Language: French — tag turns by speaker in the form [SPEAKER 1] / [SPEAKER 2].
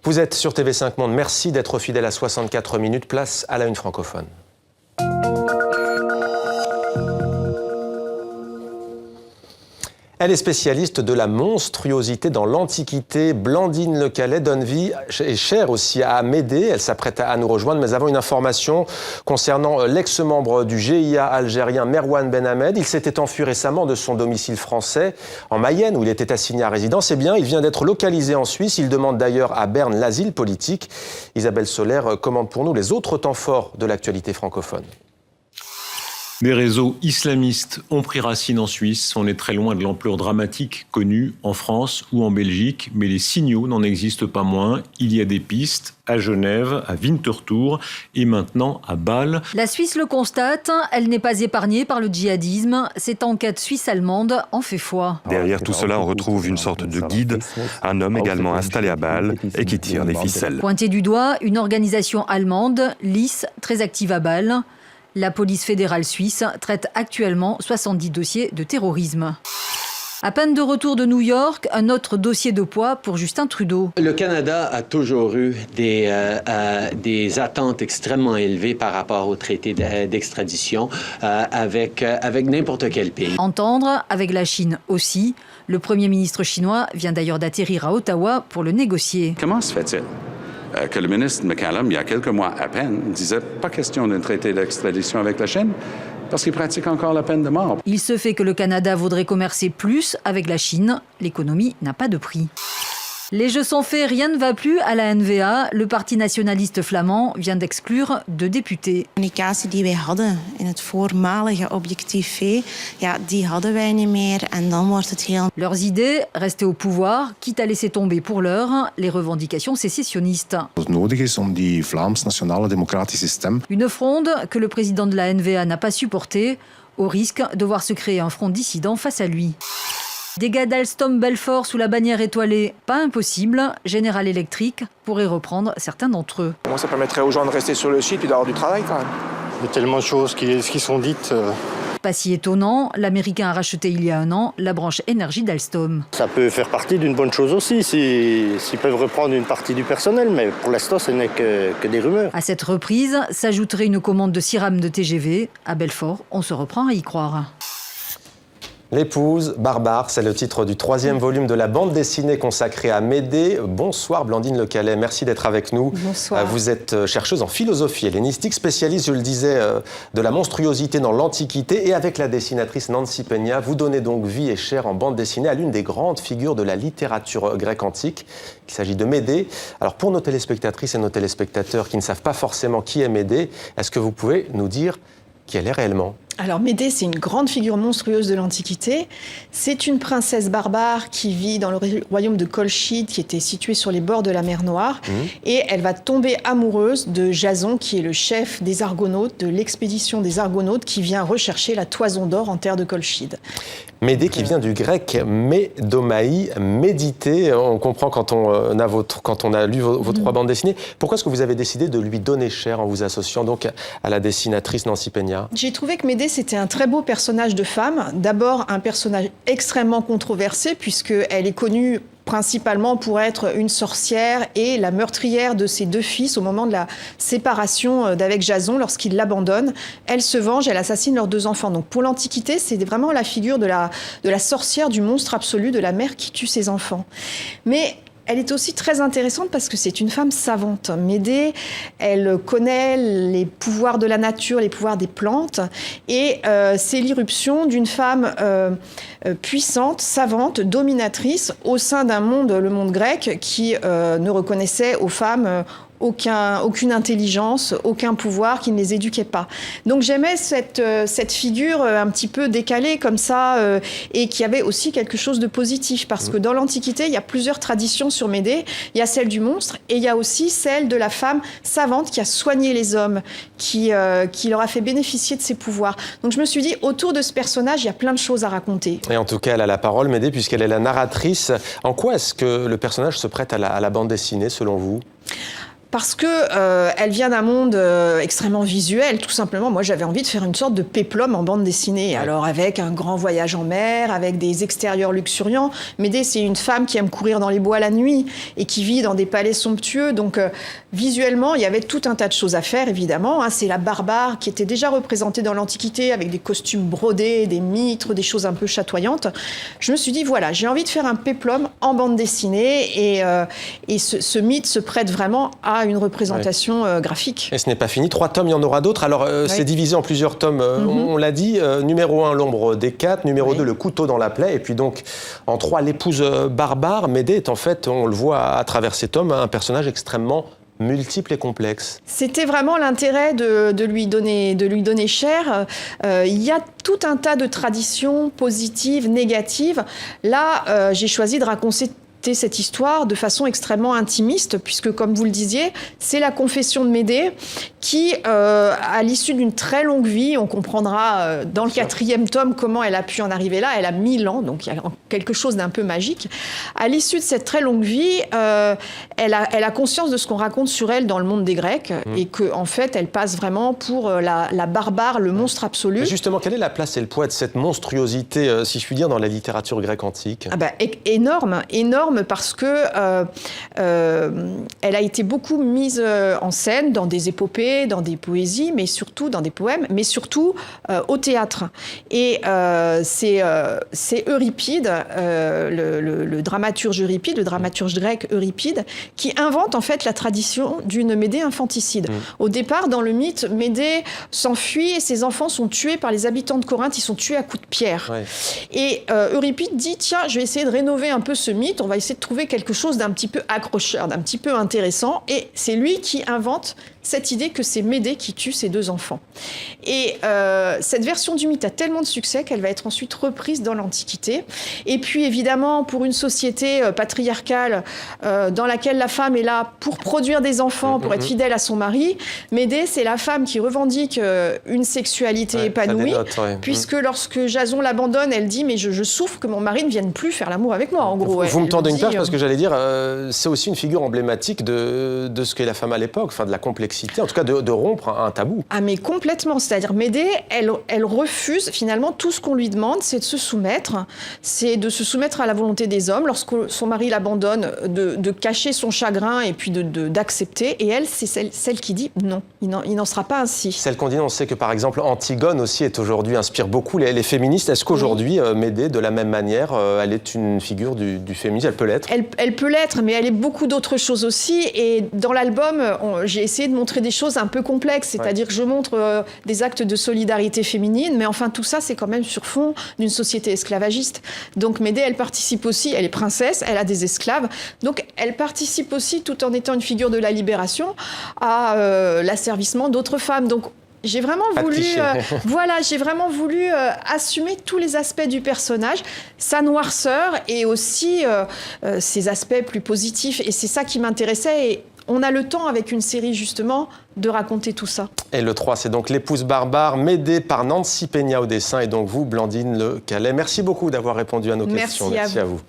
[SPEAKER 1] Vous êtes sur TV5 Monde. Merci d'être fidèle à 64 minutes. Place à la une francophone. Elle est spécialiste de la monstruosité dans l'Antiquité. Blandine Lecalais donne vie et chair aussi à Médée. Elle s'apprête à nous rejoindre, mais avant une information concernant l'ex-membre du GIA algérien Merwan Ben Ahmed. Il s'était enfui récemment de son domicile français en Mayenne, où il était assigné à résidence. Eh bien, il vient d'être localisé en Suisse. Il demande d'ailleurs à Berne l'asile politique. Isabelle Soler commente pour nous les autres temps forts de l'actualité francophone.
[SPEAKER 2] Des réseaux islamistes ont pris racine en Suisse. On est très loin de l'ampleur dramatique connue en France ou en Belgique, mais les signaux n'en existent pas moins. Il y a des pistes à Genève, à Winterthur et maintenant à Bâle.
[SPEAKER 3] La Suisse le constate, elle n'est pas épargnée par le djihadisme. Cette enquête suisse-allemande en fait foi.
[SPEAKER 4] Derrière tout cela, on retrouve une sorte de guide, un homme également installé à Bâle et qui tire les ficelles.
[SPEAKER 3] Pointé du doigt, une organisation allemande, LIS, très active à Bâle. La police fédérale suisse traite actuellement 70 dossiers de terrorisme. À peine de retour de New York, un autre dossier de poids pour Justin Trudeau.
[SPEAKER 5] Le Canada a toujours eu des attentes extrêmement élevées par rapport au traité d'extradition avec n'importe quel pays.
[SPEAKER 3] Entendre avec la Chine aussi. Le Premier ministre chinois vient d'ailleurs d'atterrir à Ottawa pour le négocier.
[SPEAKER 6] Comment se fait-il que le ministre McCallum, il y a quelques mois à peine, disait pas question d'un traité d'extradition avec la Chine parce qu'il pratique encore la peine de mort.
[SPEAKER 3] Il se fait que le Canada voudrait commercer plus avec la Chine. L'économie n'a pas de prix. Les jeux sont faits, rien ne va plus à la NVA. Le parti nationaliste flamand vient d'exclure 2 députés.
[SPEAKER 7] De communicatie die wij hadden in het voormalige Objectief V, ja, die hadden wij niet meer en dan wordt het heel...
[SPEAKER 3] Leurs idées, rester au pouvoir, quitte à laisser tomber pour l'heure les revendications sécessionnistes.
[SPEAKER 8] Wat nodig is om die Vlaams nationale democratische stem.
[SPEAKER 3] Une fronde que le président de la NVA n'a pas supportée, au risque de voir se créer un front dissident face à lui. Dégâts d'Alstom-Belfort sous la bannière étoilée, pas impossible. General Electric pourrait reprendre certains d'entre eux.
[SPEAKER 9] Moi, ça permettrait aux gens de rester sur le site et d'avoir du travail quand même.
[SPEAKER 10] Il y a tellement de choses qui sont dites.
[SPEAKER 3] Pas si étonnant, l'Américain a racheté il y a un an la branche énergie d'Alstom.
[SPEAKER 10] Ça peut faire partie d'une bonne chose aussi, s'ils peuvent reprendre une partie du personnel, mais pour l'instant, ce n'est que des rumeurs.
[SPEAKER 3] À cette reprise, s'ajouterait une commande de 6 rames de TGV. À Belfort, on se reprend à y croire.
[SPEAKER 1] L'épouse barbare, c'est le titre du 3e volume de la bande dessinée consacrée à Médée. Bonsoir Blandine Lecalais, merci d'être avec nous.
[SPEAKER 11] Bonsoir.
[SPEAKER 1] Vous êtes chercheuse en philosophie hellénistique, spécialiste, je le disais, de la monstruosité dans l'Antiquité. Et avec la dessinatrice Nancy Peña, vous donnez donc vie et chair en bande dessinée à l'une des grandes figures de la littérature grecque antique. Il s'agit de Médée. Alors pour nos téléspectatrices et nos téléspectateurs qui ne savent pas forcément qui est Médée, est-ce que vous pouvez nous dire qui elle est réellement ?
[SPEAKER 11] Alors Médée, c'est une grande figure monstrueuse de l'Antiquité. C'est une princesse barbare qui vit dans le royaume de Colchide, qui était situé sur les bords de la mer Noire. Et elle va tomber amoureuse de Jason, qui est le chef des Argonautes, de l'expédition des Argonautes, qui vient rechercher la toison d'or en terre de Colchide.
[SPEAKER 1] Médée qui vient du grec médomaï, méditer. On comprend quand on a lu vos 3 bandes dessinées. Pourquoi est-ce que vous avez décidé de lui donner chair en vous associant donc à la dessinatrice Nancy Peña ?
[SPEAKER 11] J'ai trouvé que Médée, c'était un très beau personnage de femme. D'abord, un personnage extrêmement controversé, puisqu'elle est connue principalement pour être une sorcière et la meurtrière de ses 2 fils au moment de la séparation d'avec Jason lorsqu'il l'abandonne. Elle se venge, elle assassine leurs 2 enfants. Donc pour l'Antiquité, c'est vraiment la figure de la sorcière, du monstre absolu, de la mère qui tue ses enfants. Mais elle est aussi très intéressante parce que c'est une femme savante. Médée, elle connaît les pouvoirs de la nature, les pouvoirs des plantes, et c'est l'irruption d'une femme puissante, savante, dominatrice au sein d'un monde, le monde grec, qui ne reconnaissait aux femmes aucune intelligence, aucun pouvoir, qui ne les éduquait pas. Donc j'aimais cette figure un petit peu décalée comme ça, et qui avait aussi quelque chose de positif, parce que dans l'Antiquité, il y a plusieurs traditions sur Médée. Il y a celle du monstre, et il y a aussi celle de la femme savante qui a soigné les hommes, qui leur a fait bénéficier de ses pouvoirs. Donc je me suis dit, autour de ce personnage, il y a plein de choses à raconter.
[SPEAKER 1] Et en tout cas, elle a la parole, Médée, puisqu'elle est la narratrice. En quoi est-ce que le personnage se prête à la bande dessinée, selon vous ?
[SPEAKER 11] Parce que elle vient d'un monde extrêmement visuel, tout simplement. Moi, j'avais envie de faire une sorte de péplum en bande dessinée. Alors, avec un grand voyage en mer, avec des extérieurs luxuriants. Médée, c'est une femme qui aime courir dans les bois la nuit et qui vit dans des palais somptueux. Donc, visuellement, il y avait tout un tas de choses à faire, évidemment. C'est la barbare qui était déjà représentée dans l'Antiquité avec des costumes brodés, des mitres, des choses un peu chatoyantes. Je me suis dit, voilà, j'ai envie de faire un péplum en bande dessinée et ce mythe se prête vraiment à une représentation graphique.
[SPEAKER 1] Et ce n'est pas fini. 3 tomes, il y en aura d'autres. Alors, c'est divisé en plusieurs tomes. On l'a dit, numéro 1, l'ombre des 4. Numéro 2, le couteau dans la plaie. Et puis donc, en 3, l'épouse barbare. Médée est en fait, on le voit à travers ces tomes, un personnage extrêmement multiple et complexe.
[SPEAKER 11] C'était vraiment l'intérêt de lui donner chair. Il y a tout un tas de traditions positives, négatives. Là, j'ai choisi de raconter cette histoire de façon extrêmement intimiste, puisque, comme vous le disiez, c'est la confession de Médée qui, à l'issue d'une très longue vie, on comprendra dans le 4e tome comment elle a pu en arriver là, elle a 1000 ans, donc il y a quelque chose d'un peu magique. À l'issue de cette très longue vie, elle a conscience de ce qu'on raconte sur elle dans le monde des Grecs, et qu'en fait, elle passe vraiment pour la barbare, le monstre absolu.
[SPEAKER 1] Mais justement, quelle est la place et le poids de cette monstruosité, si je puis dire, dans la littérature grecque antique ?
[SPEAKER 11] Énorme, parce que elle a été beaucoup mise en scène dans des épopées, dans des poésies, mais surtout dans des poèmes, mais surtout au théâtre. Et c'est Euripide, le dramaturge Euripide, le dramaturge grec Euripide, qui invente en fait la tradition d'une Médée infanticide. Au départ, dans le mythe, Médée s'enfuit et ses enfants sont tués par les habitants de Corinthe, ils sont tués à coups de pierre. Et Euripide dit, tiens, je vais essayer de rénover un peu ce mythe, on va essayer de trouver quelque chose d'un petit peu accrocheur, d'un petit peu intéressant. Et c'est lui qui invente cette idée que c'est Médée qui tue ses 2 enfants. Et cette version du mythe a tellement de succès qu'elle va être ensuite reprise dans l'Antiquité. Et puis évidemment, pour une société patriarcale dans laquelle la femme est là pour produire des enfants, pour être fidèle à son mari, Médée, c'est la femme qui revendique une sexualité épanouie, puisque lorsque Jason l'abandonne, elle dit « mais je souffre que mon mari ne vienne plus faire l'amour avec moi », en gros.
[SPEAKER 1] Vous me tendez une perche parce que j'allais dire, c'est aussi une figure emblématique de ce qu'est la femme à l'époque, enfin de la complexité, en tout cas de rompre un tabou.
[SPEAKER 11] Ah mais complètement, c'est-à-dire Médée, elle refuse finalement tout ce qu'on lui demande, c'est de se soumettre, à la volonté des hommes, lorsque son mari l'abandonne, de cacher son chagrin et puis d'accepter, et elle, c'est celle qui dit non, il n'en sera pas ainsi.
[SPEAKER 1] Celle qu'on dit, on sait que par exemple Antigone aussi inspire beaucoup les féministes. Est-ce qu'aujourd'hui, Médée, de la même manière, elle est une figure du féminisme, elle peut l'être?
[SPEAKER 11] Elle peut l'être, mais elle est beaucoup d'autres choses aussi, et dans l'album, j'ai essayé de montrer des choses un peu complexes, c'est-à-dire que je montre des actes de solidarité féminine, mais enfin tout ça c'est quand même sur fond d'une société esclavagiste. Donc Médée, elle participe aussi, elle est princesse, elle a des esclaves, donc elle participe aussi, tout en étant une figure de la libération, à l'asservissement d'autres femmes. Donc j'ai vraiment voulu assumer tous les aspects du personnage, sa noirceur et aussi ses aspects plus positifs, et c'est ça qui m'intéressait. Et on a le temps, avec une série, justement, de raconter tout ça.
[SPEAKER 1] Et le 3, c'est donc L'épouse barbare, Médée par Nancy Peña au dessin, et donc vous, Blandine Le Calais. Merci beaucoup d'avoir répondu à nos questions.
[SPEAKER 11] Merci à vous.